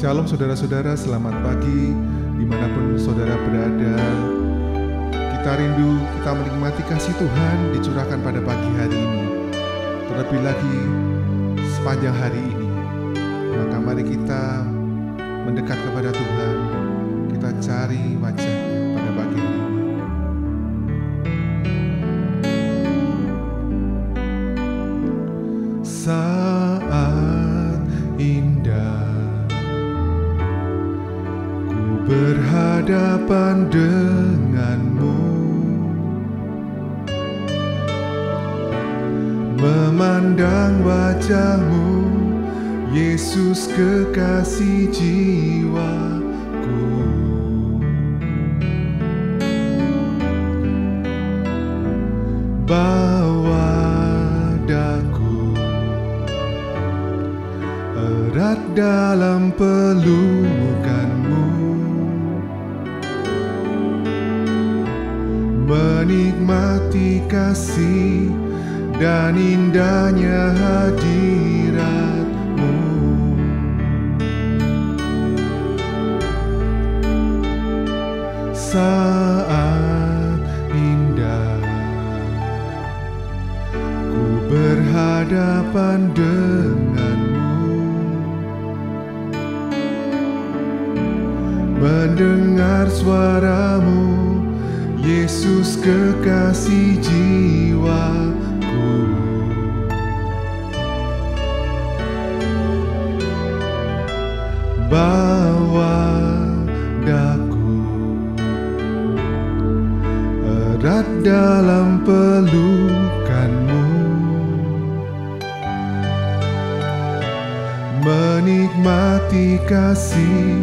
Shalom saudara-saudara, selamat pagi dimanapun saudara berada. Kita rindu, kita menikmati kasih Tuhan dicurahkan pada pagi hari ini. Terlebih lagi sepanjang hari ini. Maka mari kita mendekat kepada Tuhan. Kita cari wajah-Nya pada pagi hari ini. Saat indah berhadapan denganmu, memandang wajahmu, Yesus kekasih jiwaku. Bawa daku erat dalam pelukanmu, menikmati kasih dan indahnya hadirat-Mu. Saat indah ku berhadapan denganmu, mendengar suara-Mu, Yesus kekasih jiwaku. Bawa daku erat dalam pelukan-Mu, menikmati kasih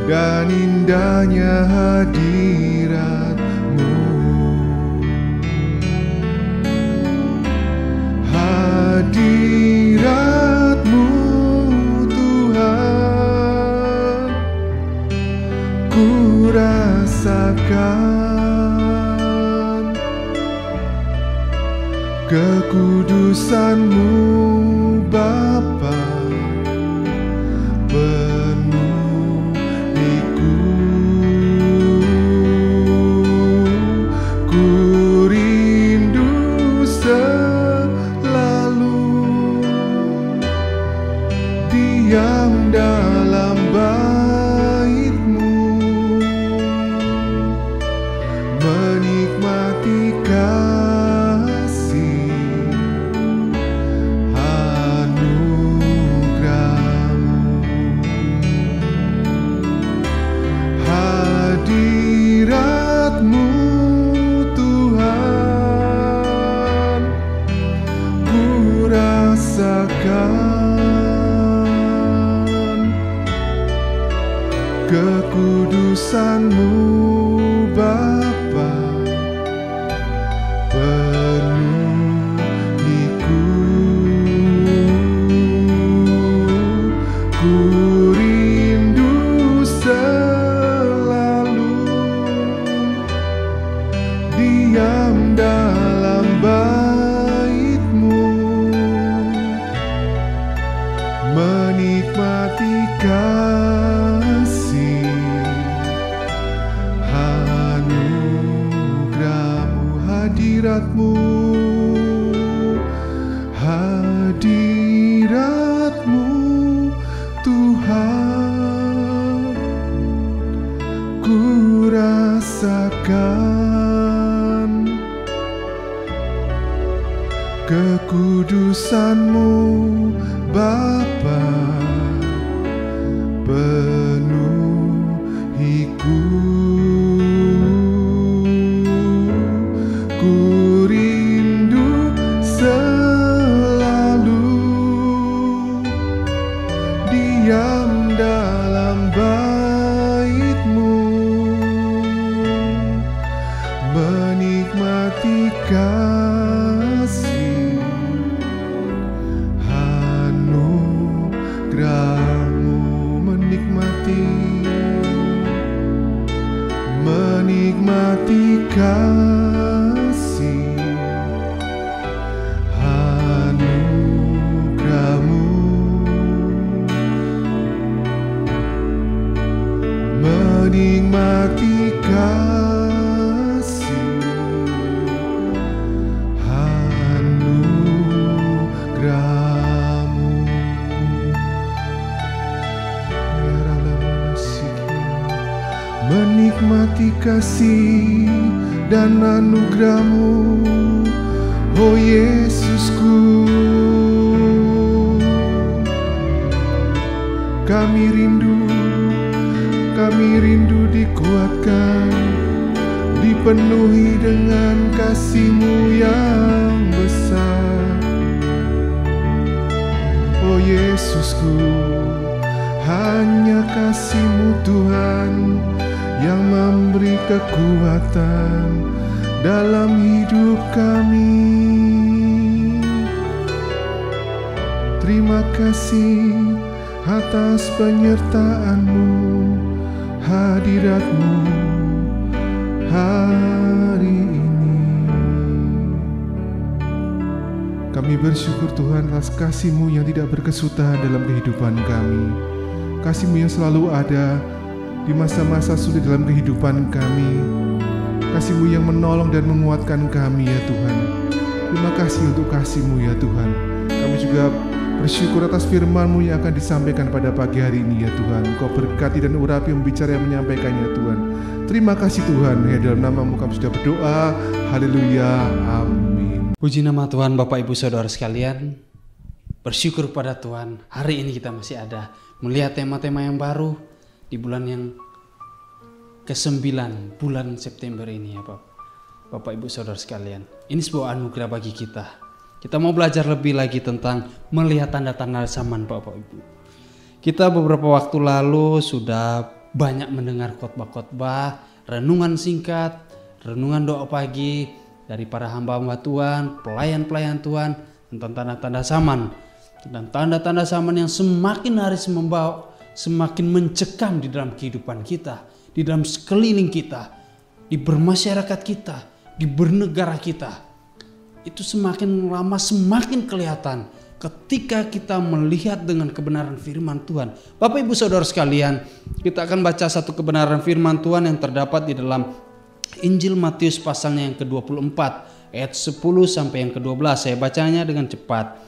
dan indahnya hadirat-Mu. Hadirat-Mu Tuhan, ku rasakan kekudusan-Mu Bapa, penuhiku. Ku rindu selalu diam dalam bait-Mu, menikmati kasih anugerah-Mu. Hadirat-Mu Tuhan, ku rasakan kekudusan-Mu Bapa, penuhiku. Ku rindu selalu diam dalam bait-Mu, menikmati kasih anugerah-Mu. Hadirat-Mu, hadirat-Mu Tuhan, ku rasakan kekudusan-Mu Bapa, penuhiku. Ku rindu selalu diam dalam bait-Mu, menikmati kasih anugerah-Mu, menikmati kasih anugerah-Mu. menikmati kasih anugerah-Mu. Menikmati kasih dan anugerah-Mu, oh Yesusku. Kami rindu dikuatkan, dipenuhi dengan kasih-Mu yang besar. Oh Yesusku, hanya kasih-Mu Tuhan yang memberi kekuatan dalam hidup kami. Terima kasih atas penyertaan-Mu, hadirat-Mu hari ini. Kami bersyukur Tuhan atas kasih-Mu yang tidak berkesudahan dalam kehidupan kami. Kasih-Mu yang selalu ada di masa-masa sulit dalam kehidupan kami. Kasih-Mu yang menolong dan menguatkan kami ya Tuhan. Terima kasih untuk kasih-Mu ya Tuhan. Kami juga bersyukur atas firman-Mu yang akan disampaikan pada pagi hari ini ya Tuhan. Kau berkati dan urapi pembicara yang menyampaikannya Tuhan. Terima kasih Tuhan, ya dalam nama-Mu kami sudah berdoa. Haleluya, amin. Puji nama Tuhan, Bapak Ibu Saudara sekalian. Bersyukur pada Tuhan, hari ini kita masih ada melihat tema-tema yang baru di bulan yang ke-9, bulan September ini ya Bapak Ibu Saudara sekalian. Ini sebuah anugerah bagi kita. Kita mau belajar lebih lagi tentang melihat tanda-tanda zaman Bapak Ibu. Kita beberapa waktu lalu sudah banyak mendengar khotbah-khotbah, renungan singkat, renungan doa pagi dari para hamba-hamba Tuhan, pelayan-pelayan Tuhan tentang tanda-tanda zaman. Dan tanda-tanda zaman yang semakin hari semakin mencekam di dalam kehidupan kita, di dalam sekeliling kita, di bermasyarakat kita, di bernegara kita. Itu semakin lama semakin kelihatan ketika kita melihat dengan kebenaran firman Tuhan. Bapak Ibu Saudara sekalian, kita akan baca satu kebenaran firman Tuhan yang terdapat di dalam Injil Matius pasalnya yang ke-24 ayat 10 sampai yang ke-12. Saya bacanya dengan cepat.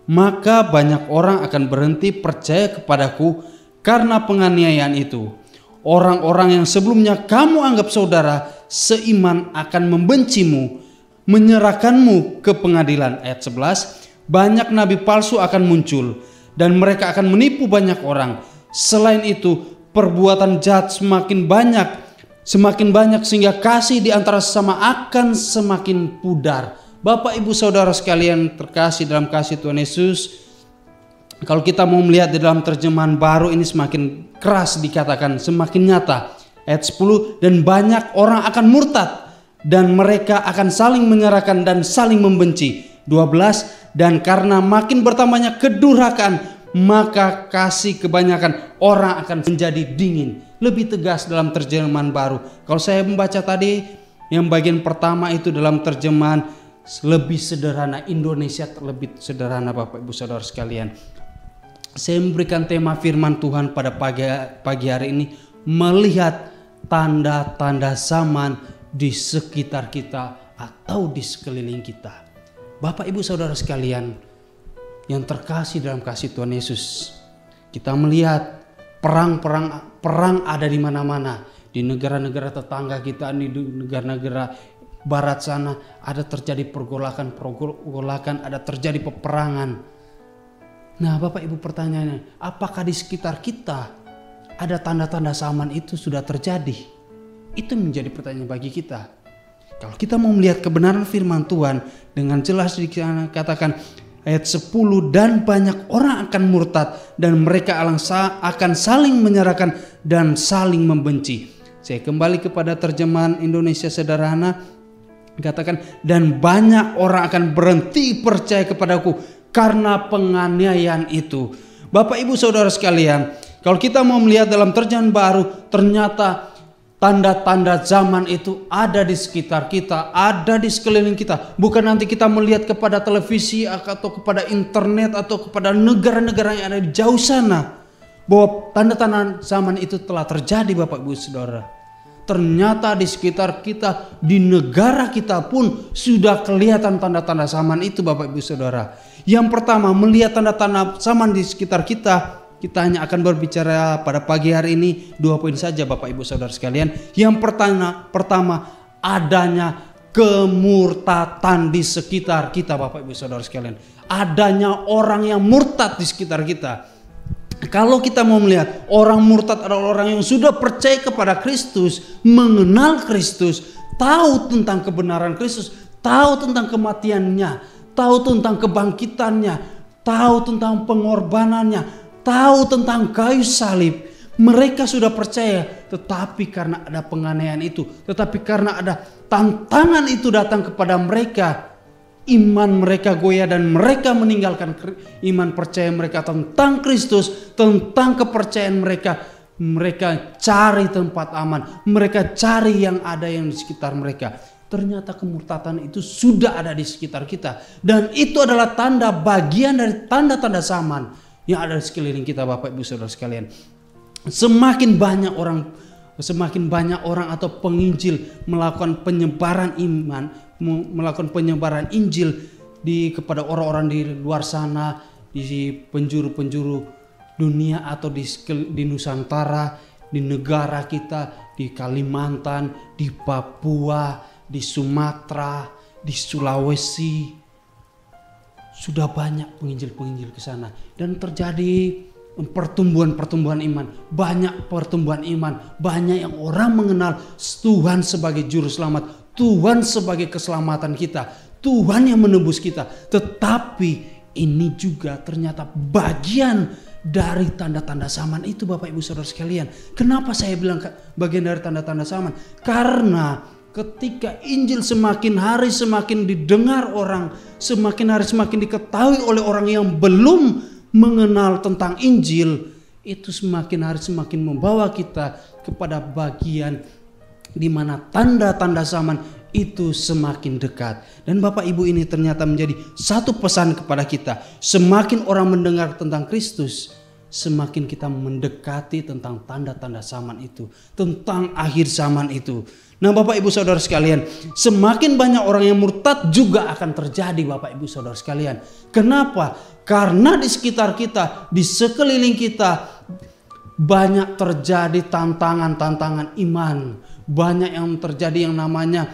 Maka banyak orang akan berhenti percaya kepadaku karena penganiayaan itu. Orang-orang yang sebelumnya kamu anggap saudara seiman akan membencimu, menyerahkanmu ke pengadilan. Ayat 11. Banyak nabi palsu akan muncul dan mereka akan menipu banyak orang. Selain itu, perbuatan jahat semakin banyak sehingga kasih di antara sesama akan semakin pudar. Bapak Ibu Saudara sekalian terkasih dalam kasih Tuhan Yesus, kalau kita mau melihat di dalam terjemahan baru ini semakin keras dikatakan, semakin nyata. Ayat 10, dan banyak orang akan murtad dan mereka akan saling menyerahkan dan saling membenci. 12, dan karena makin bertambahnya kedurhakaan, maka kasih kebanyakan orang akan menjadi dingin. Lebih tegas dalam terjemahan baru. Kalau saya membaca tadi, yang bagian pertama itu dalam terjemahan lebih sederhana, Indonesia lebih sederhana Bapak Ibu Saudara sekalian. Saya memberikan tema firman Tuhan pada pagi hari ini, melihat tanda-tanda zaman di sekitar kita atau di sekeliling kita. Bapak Ibu Saudara sekalian yang terkasih dalam kasih Tuhan Yesus, kita melihat perang ada di mana-mana. Di negara-negara tetangga kita, di negara-negara barat sana ada terjadi pergolakan, ada terjadi peperangan. Nah Bapak Ibu, pertanyaannya, apakah di sekitar kita ada tanda-tanda zaman itu sudah terjadi? Itu menjadi pertanyaan bagi kita. Kalau kita mau melihat kebenaran firman Tuhan, dengan jelas dikatakan ayat 10, dan banyak orang akan murtad dan mereka akan saling menyerahkan dan saling membenci. Saya kembali kepada terjemahan Indonesia sederhana, katakan, dan banyak orang akan berhenti percaya kepadaku karena penganiayaan itu. Bapak Ibu Saudara sekalian, kalau kita mau melihat dalam terjemahan baru, ternyata tanda-tanda zaman itu ada di sekitar kita, ada di sekeliling kita. Bukan nanti kita melihat kepada televisi atau kepada internet atau kepada negara-negara yang ada di jauh sana. bahwa tanda-tanda zaman itu telah terjadi Bapak Ibu Saudara. Ternyata di sekitar kita, di negara kita pun sudah kelihatan tanda-tanda zaman itu Bapak Ibu Saudara. Yang pertama, melihat tanda-tanda zaman di sekitar kita hanya akan berbicara pada pagi hari ini 2 poin saja Bapak Ibu Saudara sekalian. Yang pertama adanya kemurtatan di sekitar kita Bapak Ibu Saudara sekalian. Adanya orang yang murtad di sekitar kita. Kalau kita mau melihat orang murtad adalah orang yang sudah percaya kepada Kristus, mengenal Kristus, tahu tentang kebenaran Kristus, tahu tentang kematiannya, tahu tentang kebangkitannya, tahu tentang pengorbanannya, tahu tentang kayu salib. Mereka sudah percaya, tetapi karena ada penganiayaan itu, tetapi karena ada tantangan itu datang kepada mereka, iman mereka goyah dan mereka meninggalkan iman percaya mereka tentang Kristus, tentang kepercayaan mereka. Mereka cari tempat aman, mereka cari yang ada yang di sekitar mereka. Ternyata kemurtatan itu sudah ada di sekitar kita, dan itu adalah tanda bagian dari tanda-tanda zaman yang ada di sekeliling kita Bapak Ibu Saudara sekalian. Semakin banyak orang atau penginjil melakukan penyebaran iman, melakukan penyebaran Injil kepada orang-orang di luar sana, di penjuru-penjuru dunia atau di Nusantara, di negara kita, di Kalimantan, di Papua, di Sumatera, di Sulawesi. Sudah banyak penginjil-penginjil ke sana dan terjadi pertumbuhan iman, banyak pertumbuhan iman, banyak yang orang mengenal Tuhan sebagai juru selamat, Tuhan sebagai keselamatan kita, Tuhan yang menebus kita. Tetapi ini juga ternyata bagian dari tanda-tanda zaman itu Bapak Ibu Saudara sekalian. Kenapa saya bilang bagian dari tanda-tanda zaman? Karena ketika Injil semakin hari semakin didengar orang, semakin hari semakin diketahui oleh orang yang belum mengenal tentang Injil, itu semakin hari semakin membawa kita kepada bagian di mana tanda-tanda zaman itu semakin dekat. Dan Bapak Ibu, ini ternyata menjadi satu pesan kepada kita. Semakin orang mendengar tentang Kristus, semakin kita mendekati tentang tanda-tanda zaman itu, tentang akhir zaman itu. Nah Bapak Ibu Saudara sekalian, semakin banyak orang yang murtad juga akan terjadi Bapak Ibu Saudara sekalian. Kenapa? Karena di sekitar kita, di sekeliling kita banyak terjadi tantangan-tantangan iman. Banyak yang terjadi yang namanya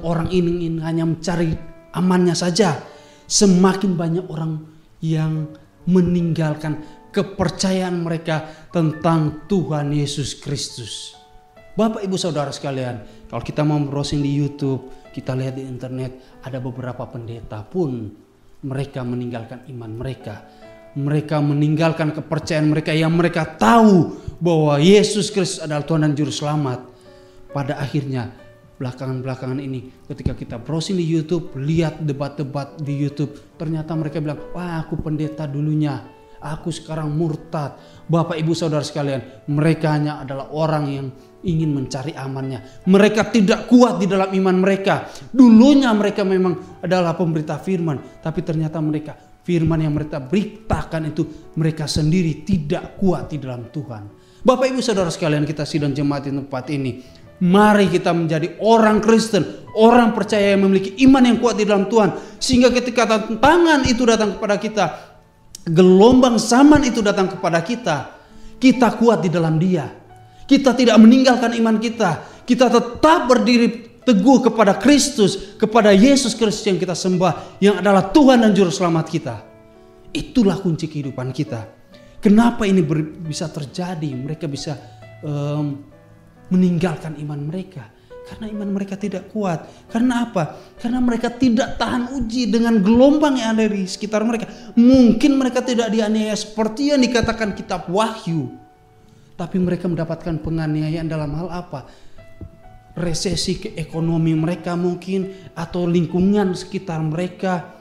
orang ini hanya mencari amannya saja. Semakin banyak orang yang meninggalkan kepercayaan mereka tentang Tuhan Yesus Kristus. Bapak Ibu Saudara sekalian, kalau kita mau browsing di YouTube, kita lihat di internet, ada beberapa pendeta pun mereka meninggalkan iman mereka. Mereka meninggalkan kepercayaan mereka yang mereka tahu bahwa Yesus Kristus adalah Tuhan dan Juru Selamat. Pada akhirnya belakangan ini ketika kita browsing di YouTube, lihat debat-debat di YouTube, ternyata mereka bilang, wah aku pendeta dulunya, aku sekarang murtad. Bapak Ibu Saudara sekalian, mereka hanya adalah orang yang ingin mencari amannya. Mereka tidak kuat di dalam iman mereka. Dulunya mereka memang adalah pemberita firman, tapi ternyata mereka firman yang mereka beritakan itu mereka sendiri tidak kuat di dalam Tuhan. Bapak Ibu Saudara sekalian, kita sidang jemaat di tempat ini, mari kita menjadi orang Kristen, orang percaya yang memiliki iman yang kuat di dalam Tuhan, sehingga ketika tantangan itu datang kepada kita, gelombang zaman itu datang kepada kita, kita kuat di dalam Dia. Kita tidak meninggalkan iman kita. Kita tetap berdiri teguh kepada Kristus, kepada Yesus Kristus yang kita sembah, yang adalah Tuhan dan Juru Selamat kita. Itulah kunci kehidupan kita. Kenapa ini bisa terjadi? Mereka bisa meninggalkan iman mereka. Karena iman mereka tidak kuat. Karena apa? Karena mereka tidak tahan uji dengan gelombang yang ada di sekitar mereka. Mungkin mereka tidak dianiaya seperti yang dikatakan kitab Wahyu. Tapi mereka mendapatkan penganiayaan dalam hal apa? Resesi ke ekonomi mereka mungkin, atau lingkungan sekitar mereka.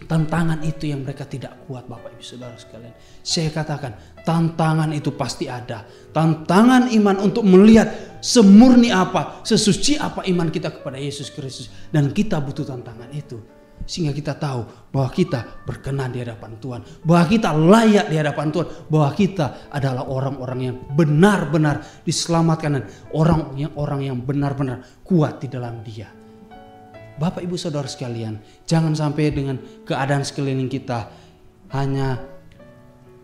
Tantangan itu yang mereka tidak kuat Bapak Ibu Saudara sekalian. Saya katakan tantangan itu pasti ada. Tantangan iman untuk melihat semurni apa, sesuci apa iman kita kepada Yesus Kristus. Dan kita butuh tantangan itu. Sehingga kita tahu bahwa kita berkenan di hadapan Tuhan. Bahwa kita layak di hadapan Tuhan. Bahwa kita adalah orang-orang yang benar-benar diselamatkan. Dan orang yang benar-benar kuat di dalam Dia. Bapak Ibu Saudara sekalian, jangan sampai dengan keadaan sekeliling kita hanya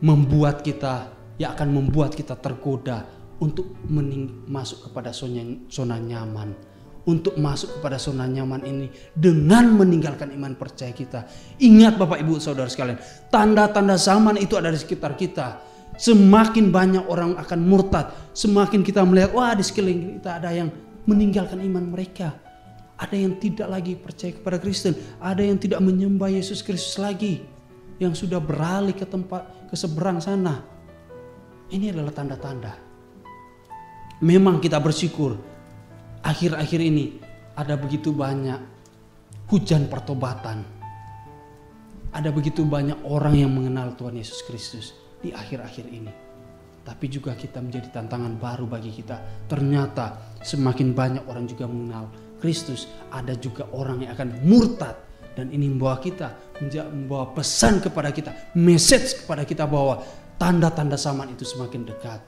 membuat kita, akan membuat kita tergoda untuk masuk kepada zona nyaman. Untuk masuk kepada zona nyaman ini dengan meninggalkan iman percaya kita. Ingat Bapak Ibu Saudara sekalian, tanda-tanda zaman itu ada di sekitar kita. Semakin banyak orang akan murtad, semakin kita melihat, wah di sekeliling kita ada yang meninggalkan iman mereka. Ada yang tidak lagi percaya kepada Kristen, ada yang tidak menyembah Yesus Kristus lagi, yang sudah beralih ke seberang sana. Ini adalah tanda-tanda. Memang kita bersyukur akhir-akhir ini ada begitu banyak hujan pertobatan. Ada begitu banyak orang yang mengenal Tuhan Yesus Kristus di akhir-akhir ini. Tapi juga kita menjadi tantangan baru bagi kita. Ternyata semakin banyak orang juga mengenal Kristus, ada juga orang yang akan murtad. Dan ini membawa pesan kepada kita, message kepada kita bahwa tanda-tanda zaman itu semakin dekat.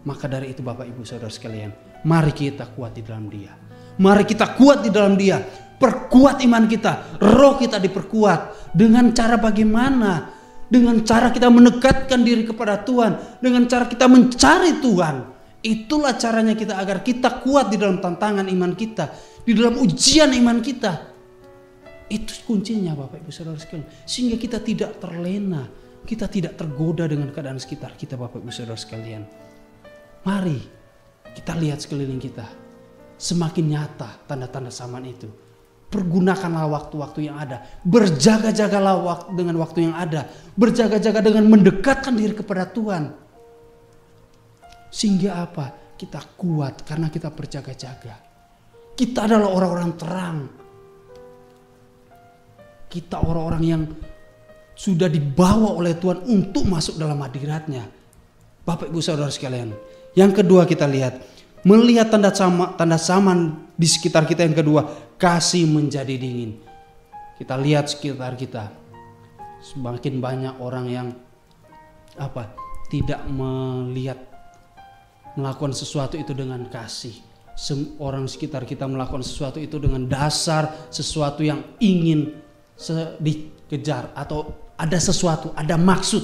Maka dari itu Bapak Ibu Saudara sekalian, mari kita kuat di dalam Dia. Mari kita kuat di dalam Dia. Perkuat iman kita, roh kita diperkuat. Dengan cara bagaimana? Dengan cara kita mendekatkan diri kepada Tuhan. Dengan cara kita mencari Tuhan. Itulah caranya kita agar kita kuat di dalam tantangan iman kita. Di dalam ujian iman kita. Itu kuncinya Bapak Ibu Saudara sekalian. Sehingga kita tidak terlena. Kita tidak tergoda dengan keadaan sekitar kita Bapak Ibu Saudara sekalian. Mari kita lihat sekeliling kita. Semakin nyata tanda-tanda zaman itu. Pergunakanlah waktu-waktu yang ada. Berjaga-jagalah dengan waktu yang ada. Berjaga-jaga dengan mendekatkan diri kepada Tuhan. Sehingga apa? Kita kuat karena kita berjaga-jaga. Kita adalah orang-orang terang. Kita orang-orang yang sudah dibawa oleh Tuhan untuk masuk dalam hadirat-Nya. Bapak Ibu Saudara sekalian. Yang kedua kita lihat, melihat tanda zaman di sekitar kita. Yang kedua, kasih menjadi dingin. Kita lihat sekitar kita, semakin banyak orang yang tidak melakukan sesuatu itu dengan kasih. Orang sekitar kita melakukan sesuatu itu dengan dasar sesuatu yang ingin dikejar, atau ada sesuatu, ada maksud,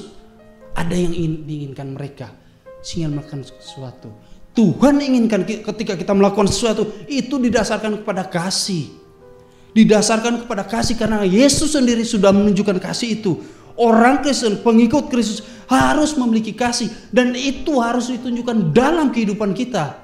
ada yang diinginkan mereka. Sehingga melakukan sesuatu. Tuhan inginkan ketika kita melakukan sesuatu itu didasarkan kepada kasih. Didasarkan kepada kasih karena Yesus sendiri sudah menunjukkan kasih itu. Orang Kristen, pengikut Kristus harus memiliki kasih. Dan itu harus ditunjukkan dalam kehidupan kita.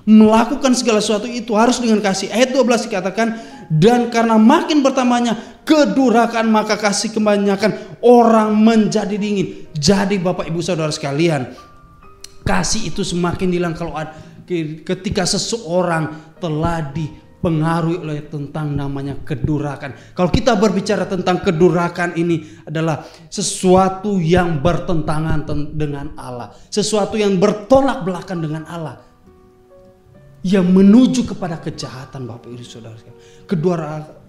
Melakukan segala sesuatu itu harus dengan kasih. Ayat 12 dikatakan, dan karena makin bertambahnya kedurhakaan maka kasih kebanyakan orang menjadi dingin. Jadi Bapak Ibu Saudara sekalian, kasih itu semakin hilang ketika seseorang telah dipengaruhi oleh tentang namanya kedurhakaan. Kalau kita berbicara tentang kedurhakaan, ini adalah sesuatu yang bertentangan dengan Allah. Sesuatu yang bertolak belakang dengan Allah. Yang menuju kepada kejahatan Bapak Ibu Saudara sekalian.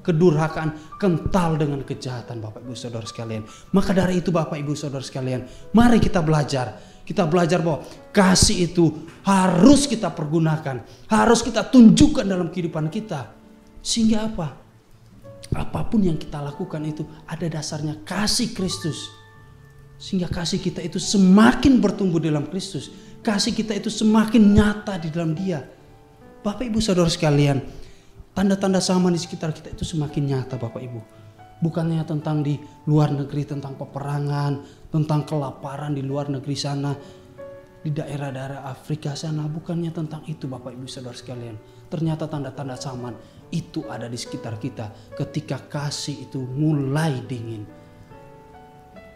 Kedurhakaan kental dengan kejahatan Bapak Ibu Saudara sekalian. Maka dari itu Bapak Ibu Saudara sekalian, mari kita belajar. Kita belajar bahwa kasih itu harus kita pergunakan. Harus kita tunjukkan dalam kehidupan kita. Sehingga apa? Apapun yang kita lakukan itu ada dasarnya kasih Kristus. Sehingga kasih kita itu semakin bertumbuh dalam Kristus. Kasih kita itu semakin nyata di dalam Dia. Bapak Ibu Saudara sekalian, tanda-tanda zaman di sekitar kita itu semakin nyata Bapak Ibu. Bukannya tentang di luar negeri, tentang peperangan, tentang kelaparan di luar negeri sana, di daerah-daerah Afrika sana. Bukannya tentang itu Bapak Ibu Saudara sekalian. Ternyata tanda-tanda zaman itu ada di sekitar kita ketika kasih itu mulai dingin.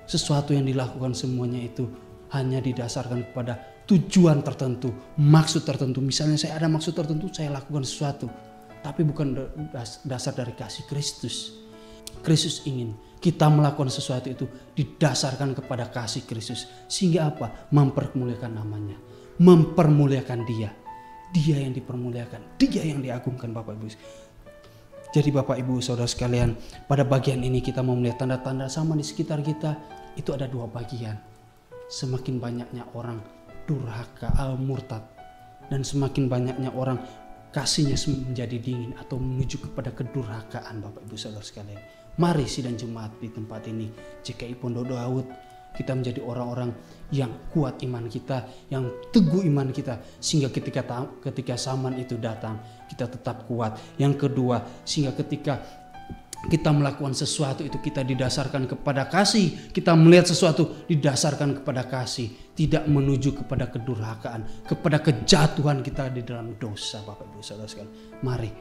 Sesuatu yang dilakukan semuanya itu hanya didasarkan kepada tujuan tertentu, maksud tertentu. Misalnya saya ada maksud tertentu, saya lakukan sesuatu. Tapi bukan dasar dari kasih Kristus. Kristus ingin kita melakukan sesuatu itu didasarkan kepada kasih Kristus. Sehingga apa? Mempermuliakan namanya. Mempermuliakan Dia. Dia yang dipermuliakan. Dia yang diagungkan Bapak Ibu. Jadi Bapak Ibu Saudara sekalian, pada bagian ini kita mau melihat tanda-tanda sama di sekitar kita. Itu ada dua bagian. Semakin banyaknya orang durhaka, murtad, dan semakin banyaknya orang kasihnya menjadi dingin atau menuju kepada kedurhakaan Bapak Ibu Saudara sekalian. Mari sidang jemaat di tempat ini GKI Pondok Daud, kita menjadi orang-orang yang kuat iman kita, yang teguh iman kita, sehingga ketika zaman itu datang kita tetap kuat. Yang kedua, sehingga ketika kita melakukan sesuatu itu kita didasarkan kepada kasih, kita melihat sesuatu didasarkan kepada kasih, tidak menuju kepada kedurhakaan, kepada kejatuhan kita di dalam dosa. Bapak Ibu Saudara sekalian, mari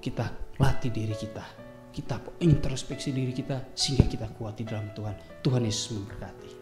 kita latih diri kita introspeksi diri kita, sehingga kita kuat di dalam Tuhan. Tuhan Yesus memberkati.